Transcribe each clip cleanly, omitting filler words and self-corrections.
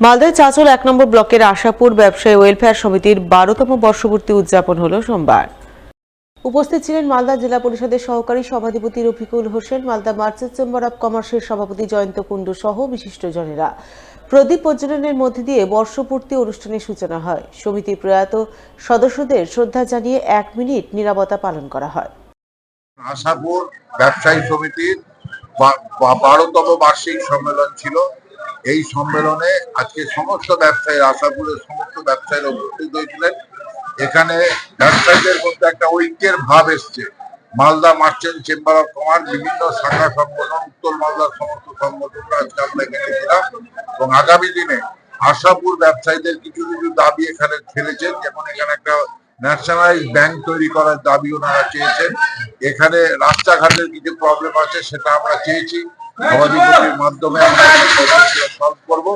মালদায় চাঁচল ১ নম্বর ব্লকের আশাপুর ব্যবসায়ী ওয়েলফেয়ার সমিতির ১২তম বর্ষপূর্তি উদযাপন হলো সোমবার। উপস্থিত ছিলেন মালদা জেলা পরিষদের সহকারী সভাধিপতি Rafiqul Hossain, Malda merchant chamber of কমার্সের সভাপতি জয়ন্ত কুণ্ডু সহ বিশিষ্টজনেরা। প্রদীপ প্রজ্বলনের মধ্যে দিয়ে বর্ষপূর্তি অনুষ্ঠানের সূচনা হয়। সমিতির প্রয়াত সদস্যদের শ্রদ্ধা জানিয়ে ১ মিনিট নীরবতা পালন করা হয়। আশাপুর ব্যবসায়ী সমিতির ১২তম বার্ষিক সম্মেলন ছিল। এই সম্মেলনে আজকে সমস্ত ব্যবসায়ী, আশাপুরের সমস্ত ব্যবসায়ীরা উপস্থিত হয়েছিলেন। এখানে ব্যবসায়ীদের মধ্যে একটা ঐক্যের ভাব এসছে। Malda merchant chamber of commerce, বিভিন্ন শাখা সংগঠন, উত্তর মালদার সমস্ত সংগঠনরা আজকে আমরা এখানে ছিলাম এবং আগামী দিনে আশাপুর ব্যবসায়ীদের কিছু কিছু দাবি এখানে ফেলেছেন। যেমন এখানে একটা ন্যাশনালাইজ ব্যাংক তৈরি করার দাবি ওনারা চেয়েছেন। এখানে রাস্তাঘাটের কিছু প্রবলেম আছে, সেটা আমরা চেয়েছি। সভাধিপতির মাধ্যমে আমরা সলভ করবো।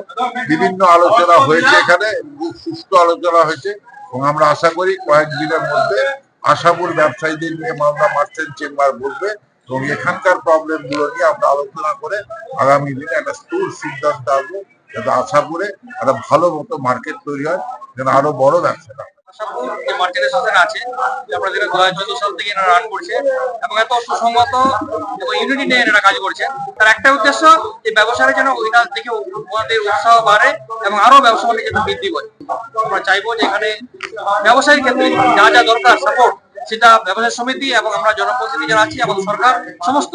বিভিন্ন আলোচনা হয়েছে, এখানে খুব সুষ্ঠু আলোচনা হয়েছে এবং আমরা আশা করি কয়েকদিনের মধ্যে আশাপুর ব্যবসায়ীদের নিয়ে মালদা মার্চেন্ট চেম্বার বসবে এবং এখানকার প্রবলেম গুলো নিয়ে আমরা আলোচনা করে আগামী দিনে একটা স্থূল সিদ্ধান্ত আসবো, যাতে আশাপুরে একটা ভালো মতো মার্কেট তৈরি হয়, যেন আরো বড় ব্যবসা হয়। আশাপুর যে মার্চেন্ট অ্যাসোসিয়েশন আছে, আপনারা যেটা 2014 সাল থেকে এরা রান করছে এবং এত সুসংগত এবং ইউনিটি নিয়ে এরা কাজ করছে। তার একটা উদ্দেশ্য যে ব্যবসার যেন ওইটা দেখে ওনাদের উৎসাহ বাড়ে এবং আরো ব্যবসা বাণিজ্য বৃদ্ধি করে। আমরা চাইবো যে এখানে ব্যবসায়ীর ক্ষেত্রে যা যা দরকার সাপোর্ট, সেটা ব্যবসায়ী সমিতি এবং আমরা জনপ্রতিনিধি যারা আছি এবং সরকার সমস্ত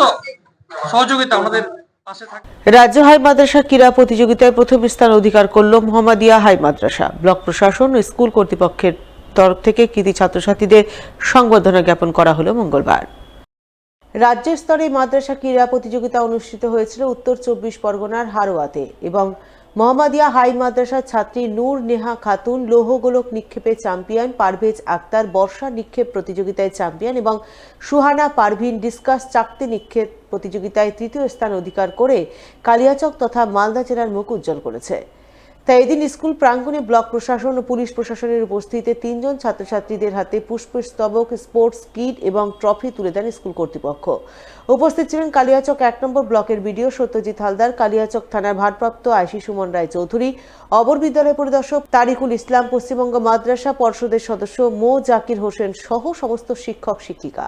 সহযোগিতা আমাদের পাশে থাকে। রাজ্য হাই মাদ্রাসা ক্রীড়া প্রতিযোগিতায় প্রথম স্থান অধিকার করল মোহাম্মদিয়া হাই মাদ্রাসা। ব্লক প্রশাসন ও স্কুল কর্তৃপক্ষের তরফ থেকে কৃতি ছাত্রছাত্রীদের সংবর্ধনা জ্ঞাপন করা হলো মঙ্গলবার। রাজ্য স্তরে মাদ্রাসা ক্রীড়া প্রতিযোগিতা অনুষ্ঠিত হয়েছিল উত্তর ২৪ পরগনার হারোয়াতে এবং মোহাম্মদিয়া হাই মাদ্রাসার ছাত্রী নূর নেহা খাতুন লৌহগোলক নিক্ষেপে চ্যাম্পিয়ন, পারভেজ আক্তার বর্ষা নিক্ষেপ প্রতিযোগিতায় চ্যাম্পিয়ন এবং সুহানা পারভিন ডিসকাস চাকতি নিক্ষেপ প্রতিযোগিতায় তৃতীয় স্থান অধিকার করে কালিয়াচক তথা মালদা জেলার মুখ উজ্জ্বল করেছে। তাই এদিন স্কুল প্রাঙ্গণে ব্লক প্রশাসন ও পুলিশ প্রশাসনের উপস্থিতিতে ৩ জন ছাত্রছাত্রীদের হাতে পুষ্পস্তবক, স্পোর্টস কিট এবং ট্রফি তুলে দেন স্কুল কর্তৃপক্ষ। উপস্থিত ছিলেন কালিয়াচক ১ নম্বর ব্লকের বিডিও সত্যজিৎ হালদার, কালিয়াচক থানার ভারপ্রাপ্ত আইসি সুমন রায় চৌধুরী, অবর বিদ্যালয় পরিদর্শক তারিকুল ইসলাম, পশ্চিমবঙ্গ মাদ্রাসা পর্ষদের সদস্য মো জাকির হোসেন সহ সমস্ত শিক্ষক শিক্ষিকা।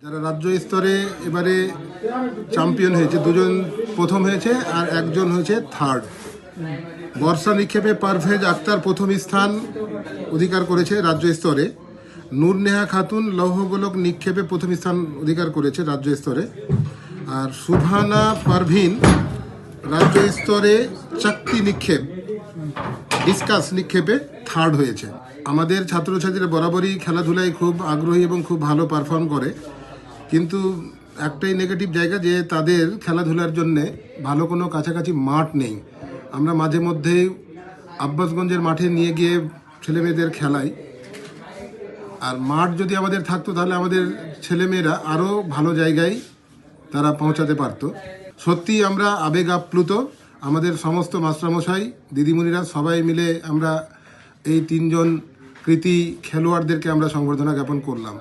যারা রাজ্য স্তরে এবারে চ্যাম্পিয়ন হয়েছে, 2 জন প্রথম হয়েছে আর 1 জন হয়েছে থার্ড। বর্ষা নিক্ষেপে পারভেজ আক্তার প্রথম স্থান অধিকার করেছে রাজ্য স্তরে। নূর নেহা খাতুন লৌহগোলক নিক্ষেপে প্রথম স্থান অধিকার করেছে রাজ্য স্তরে। আর সুহানা পারভিন রাজ্য স্তরে চাকতি নিক্ষেপ, ডিসকাস নিক্ষেপে থার্ড হয়েছে। আমাদের ছাত্রছাত্রীরা বরাবরই খেলাধুলায় খুব আগ্রহী এবং খুব ভালো পারফর্ম করে, কিন্তু একটাই নেগেটিভ জায়গা যে তাদের খেলাধুলার জন্যে ভালো কোনো কাছাকাছি মাঠ নেই। আমরা মাঝে মধ্যেই আব্বাসগঞ্জের মাঠে নিয়ে গিয়ে ছেলেমেয়েদের খেলাই, আর মাঠ যদি আমাদের থাকতো তাহলে আমাদের ছেলেমেয়েরা আরও ভালো জায়গায় তারা পৌঁছাতে পারতো। সত্যিই আমরা আবেগ আপ্লুত। আমাদের সমস্ত মাস্টারমশাই, দিদিমণিরা সবাই মিলে আমরা এই 3 জন কৃতি খেলোয়াড়দেরকে আমরা সংবর্ধনা জ্ঞাপন করলাম।